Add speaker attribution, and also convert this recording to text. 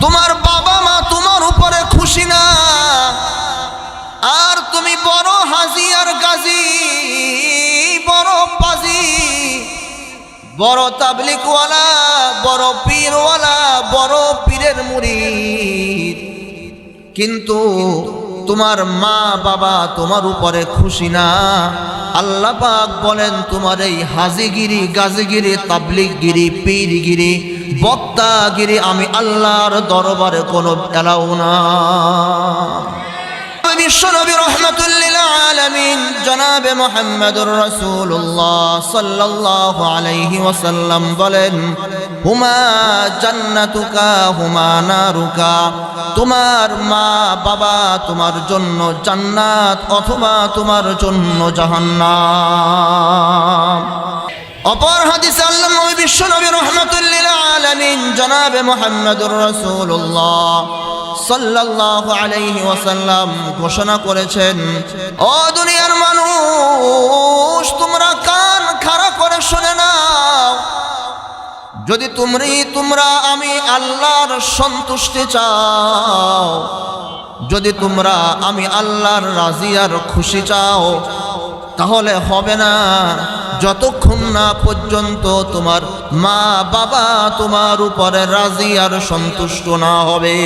Speaker 1: তোমার বাবা মা তোমার উপরে খুশি না, আর তুমি বড় হাজি আর গাজী, বড় পাজি, বড় তাবলিগওয়ালা, বড় পীরওয়ালা, বড় পীরের মুরিদ, কিন্তু তোমার মা বাবা তোমার উপরে খুশি না। আল্লাহ পাক বলেন তোমার এই হাজিগিরি, গাজীগিরি, তাবলিগগিরি, পীরগিরি, বক্তাগিরি আমি আল্লাহর দরবারে কোনো এলাও না। বিশ্বনবী রাহমাতুল্লিল আলামিন জনাবে মুহাম্মদুর রাসূলুল্লাহ সাল্লাল্লাহু আলাইহি ওয়াসাল্লাম বলেন, হুমা জান্নাতুকা হুমা নারুকা, তোমার মা বাবা তোমার জন্য জান্নাত অথবা তোমার জন্য জাহান্নাম। অপর হাদিসে আল্লাহ নবী বিশ্বনবী রাহমাতুল্লিল আলামিন জনাবে মুহাম্মদুর রাসূলুল্লাহ সাল্লাল্লাহু আলাইহি ওয়াসাল্লাম ঘোষণা করেছেন, ও দুনিয়ার মানুষ তোমরা কান খাড়া করে শুনে নাও, যদি তোমরা আমি আল্লাহর সন্তুষ্টি চাও, যদি তোমরা আমি আল্লাহর রাজি আর খুশি চাও, তাহলে হবে না যতক্ষণ না পর্যন্ত তোমার মা বাবা তোমার উপরে রাজি আর সন্তুষ্ট না হবে।